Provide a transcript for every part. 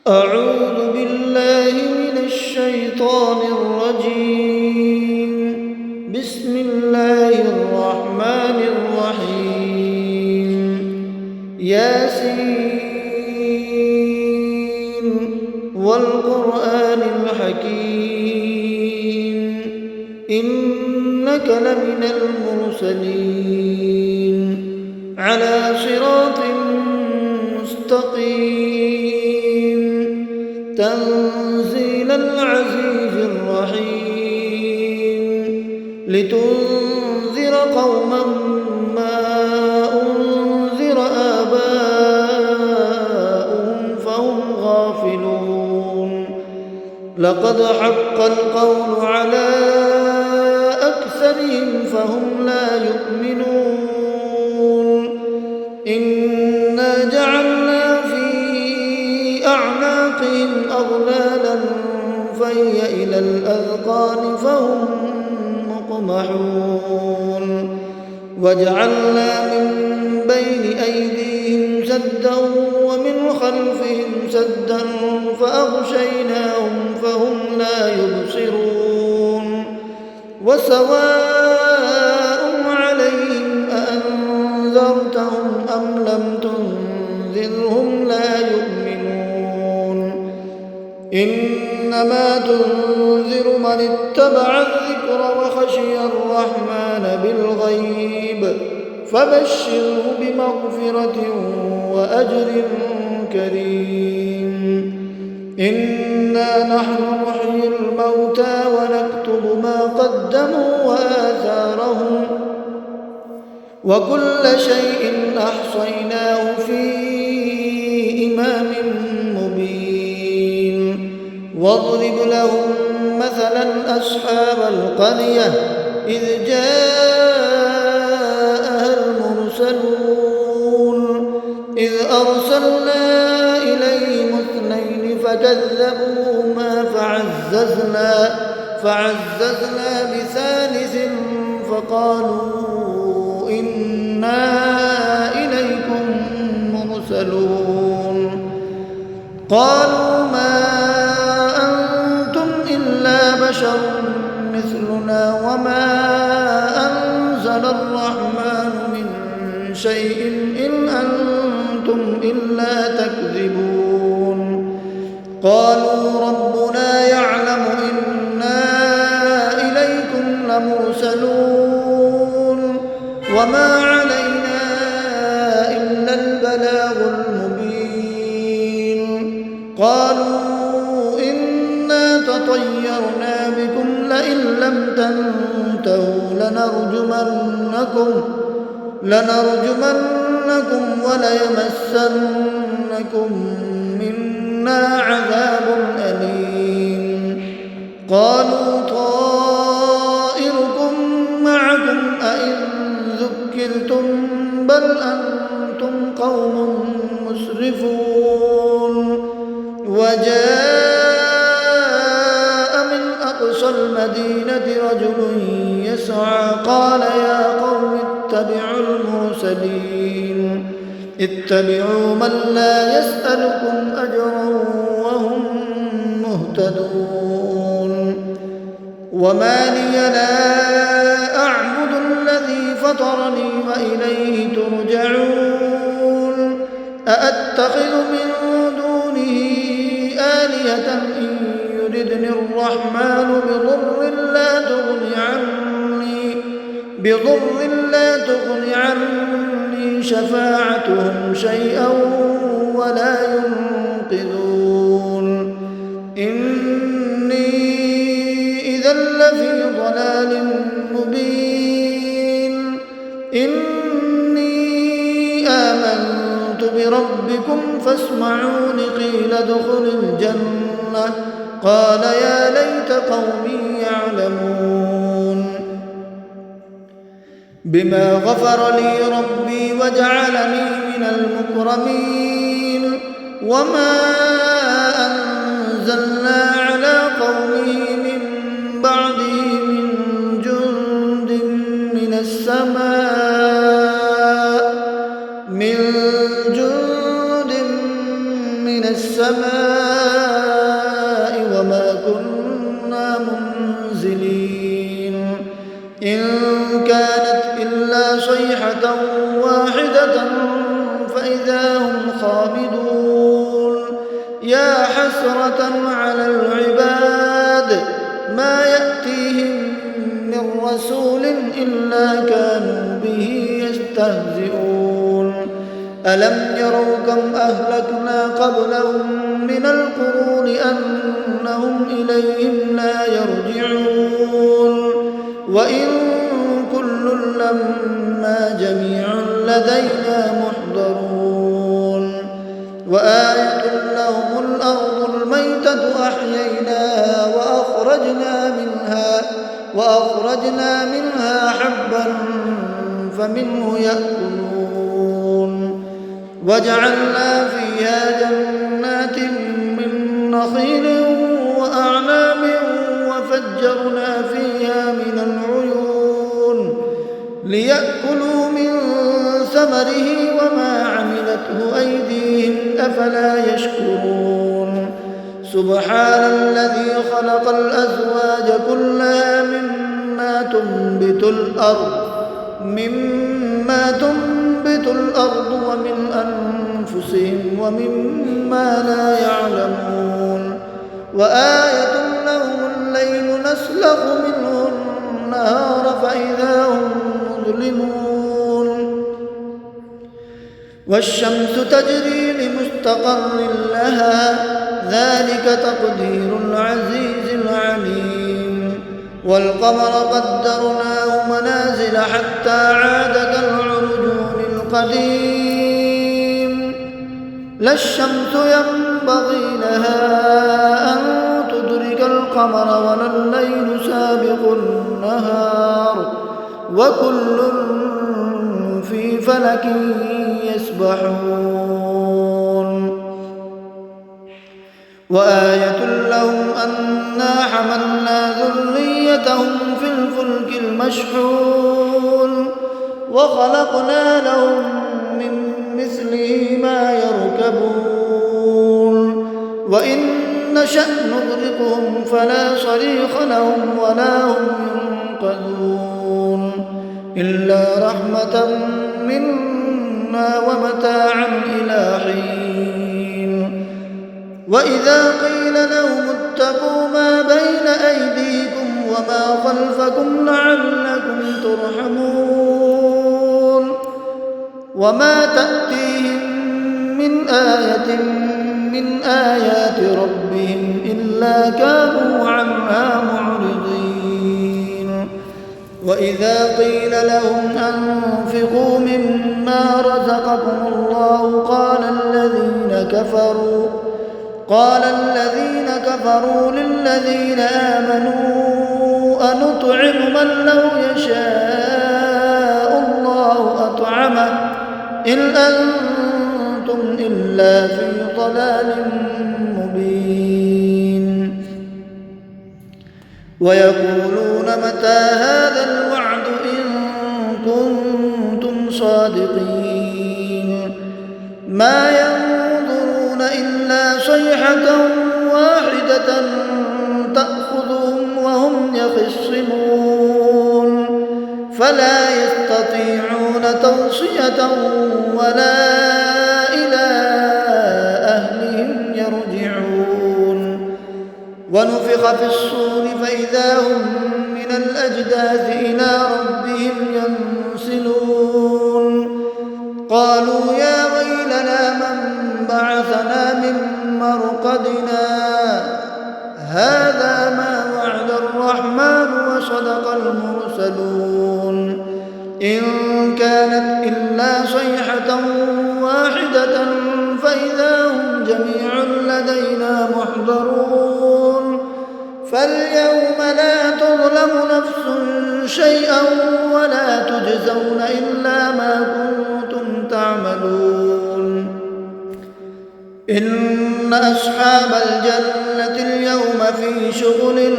أعوذ بالله من الشيطان الرجيم. بسم الله الرحمن الرحيم. ياسين والقرآن الحكيم إنك لمن المرسلين على صراط مستقيم تنزيل العزيز الرحيم لتنذر قوما ما أنذر آباؤهم فهم غافلون لقد حق القول على أكثرهم فهم لا يؤمنون إنا جعلنا في أعناقهم أغلالا فهي إلى الأذقان فهم مقمحون وجعلنا من بين أيديهم سدا ومن خلفهم سدا فأغشيناهم فهم لا يبصرون وسواء عليهم أأنذرتهم أم لم تنذرهم لا يؤمنون إنما تنذر من اتبع الذكر وخشي الرحمن بالغيب فبشره بمغفرة وأجر كريم إنا نحن نحيي الموتى ونكتب ما قدموا وآثارهم وكل شيء أحصيناه في إمام مبين واضرب لهم مثلا أصحاب القرية إذ جاءها المرسلون إذ أرسلنا إليهم اثنين فكذبوهما فعززنا بثالث فقالوا إنا إليكم مرسلون قالوا ما أنتم إلا بشر مثلنا وما أنزل الرحمن من شيء إن أنتم إلا تكذبون قالوا ربنا يعلم إنا إليكم لمرسلون وما علينا إلا البلاغ المبين قالوا إنا تطيرنا بكم لئن لم تنتهوا لنرجمنكم وليمسنكم منا عذاب أليم قالوا طائركم معكم أئن ذكرتم بل أنتم قوم مسرفون وجاء من أقصى المدينة رجل يسعى قال يا قوم اتبعوا من لا يسألكم أجرا وهم مهتدون وما لي لا أعبد الذي فطرني وإليه ترجعون أأتخذ من دونه آلهة إن يردني الرحمن بضر لا تغن عني شفاعتهم شيئا ولا ينقذون إني إذا لفي ضلال مبين إني آمنت بربكم فاسمعون قيل ادخل الجنة قال يا ليت قومي يعلمون بما غفر لي ربي وجعلني من المكرمين وما أنزلنا على قومه من بعده من جند من السماء السماء وما كنا منزلين إن كانت إلا صيحة واحدة فإذا هم خامدون يا حسرة على العباد ما يأتيهم من رسول إلا كانوا به يستهزئون ألم يروا كم أهلكنا قبلهم من القرون أنهم إليهم لا يرجعون وإن كل لما جميع لدينا محضرون وآية لهم الأرض الميتة أحييناها وأخرجنا منها حبا فمنه يأكلون وجعلنا فيها جنات من نخيل وأعناب وفجرنا فيها من العيون ليأكلوا من ثمره وما عملته أيديهم أفلا يشكرون سبحان الذي خلق الأزواج كلها مما تنبت الأرض ومن أنفسهم ومما لا يعلمون وآية لهم الليل نسلخ منه النهار فإذا هم مظلمون والشمس تجري لمستقر لها ذلك تقدير العزيز العليم والقمر قدرناه منازل حتى عاد كالعرجون القديم لا الشمس ينبغي لها أن تدرك القمر ولا الليل سابق النهار وكل في فلك يسبحون وآية لهم أنا حملنا ذريتهم في الفلك المشحون وخلقنا لهم من مثله ما يركبون وإن نشأ نغرقهم فلا صريخ لهم ولا هم ينقذون إلا رحمة منا ومتاعا إلى حين وإذا قيل لهم اتقوا ما بين أيديكم وما خلفكم لعلكم ترحمون وما تأتيهم من آية من آيات ربهم إلا كانوا عنها معرضين وإذا قيل لهم أنفقوا مما رزقكم الله قال الذين كفروا للذين آمنوا أنطعم من لو يشاء الله أطعمه إن أنتم إلا في ضلال مبين ويقولون متى هذا الوعد إن كنتم صادقين ما ينظرون إلا صيحة واحدة تأخذهم وهم يخصمون فلا يستطيعون توصية ولا إلى أهلهم يرجعون ونفخ في الصور فإذا هم من الأجداث إلى ربهم ينسلون قالوا يا ويلنا من بعثنا من مرقدنا هذا ما وعد الرحمن وصدق المرسلون إن كانت إلا صيحة واحدة فإذا هم جميع لدينا محضرون فاليوم لا تظلم نفس شيئا ولا تجزون إلا ما كنتم تعملون إن أصحاب الجنة اليوم في شغل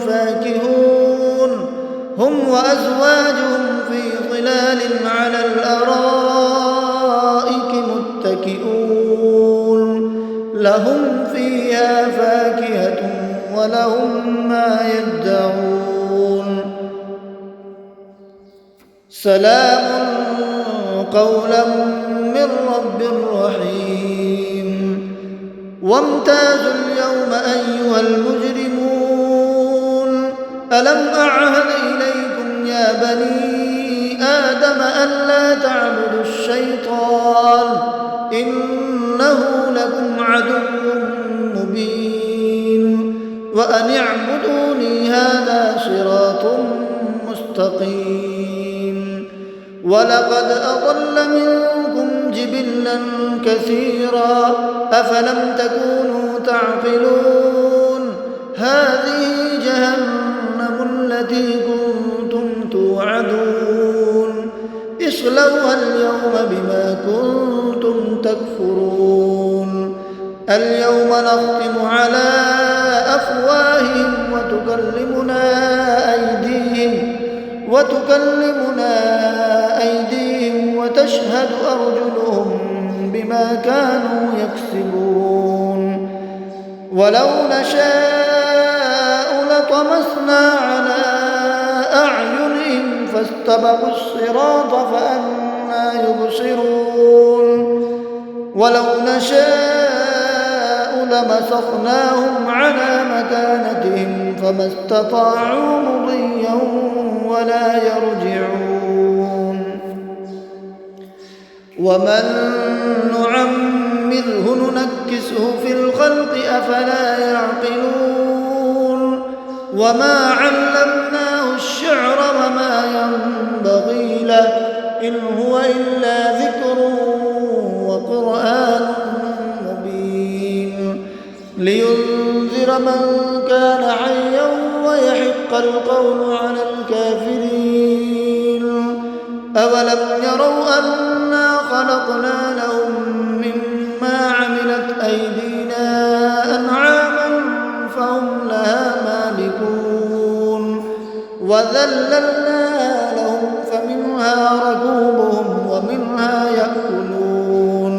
فاكهون هم وأزواجهم في ظلال على الأرائك متكئون لهم فيها فيها فاكهة ولهم ما يدعون سلام قولا من رب رحيم وامتازوا اليوم أيها المجرمون ألم أعهد إليكم يا بني آدم ألا تعبدوا الشيطان إنه لكم عدو مبين وأن اعبدوني هذا صراط مستقيم ولقد أضل منكم جبلا كثيرا أفلم تكونوا تعقلون هذه جهنم التي كنتم توعدون اصلوها اليوم بما كنتم تكفرون اليوم نختم على أفواههم وتكلمنا أيديهم وتشهد أرجلهم بما كانوا يكسبون ولو نشاء لطمسنا على أعينهم فاستبقوا الصراط فأنى يبصرون ولو نشاء لمسخناهم على مكانتهم فما استطاعوا مضيا ولا يرجعون ومن نعمره ننكسه في الخلق أفلا يعقلون وما علمناه الشعر وما ينبغي له إن هو إلا ذكر وقرآن مبين لينذر من كان حيا ويحق القول على الكافرين أولم يروا أنا خلقنا لهم مما عملت أيدينا أنعاما فهم لها مالكون وذللنا لهم فمنها ركوبهم ومنها يأكلون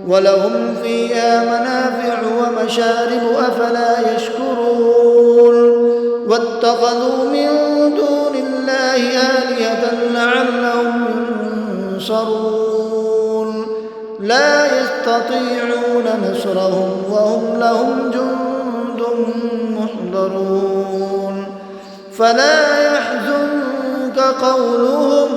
ولهم فيها منافع ومشارب أفلا يشكرون واتخذوا من دون الله آلهة لعلهم ينصرون لا يستطيعون نصرهم وهم لهم جند محضرون فلا يحزنك قولهم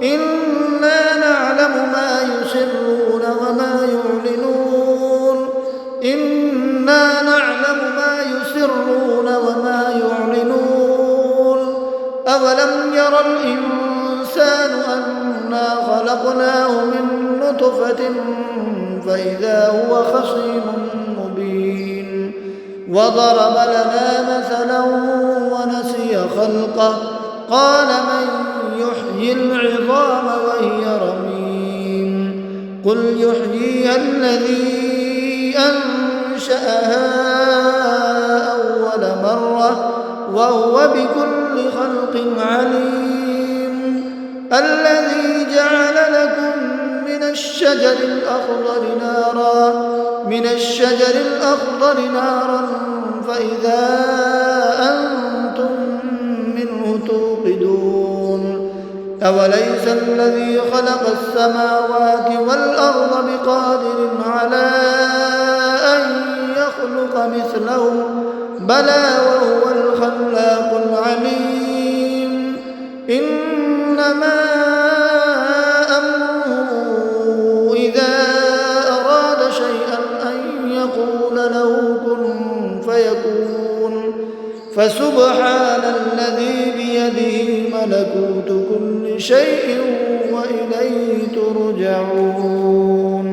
إنا نعلم ما يسرون وما يعلنون إنا نعلم ما يسرون وما يعلنون أولم ير الإنسان أنا خلقناه من نطفة فإذا هو خصيم مبين وضرب لنا مثلا ونسي خلقه قال من يحيي العظام وهي رميم قل يحييها الذي أنشأها أول مرة وهو بكل خلق عليم الذي جعل لكم من الشجر الأخضر نارا فإذا أنتم منه توقدون أوليس الذي خلق السماوات والأرض بقادر على أن يخلق مثلهم بلى وهو الخلاق العليم إنما أمره إذا أراد شيئا أن يقول له كن فيكون فسبحان الذي بيده ملكوت كل شيء وإليه ترجعون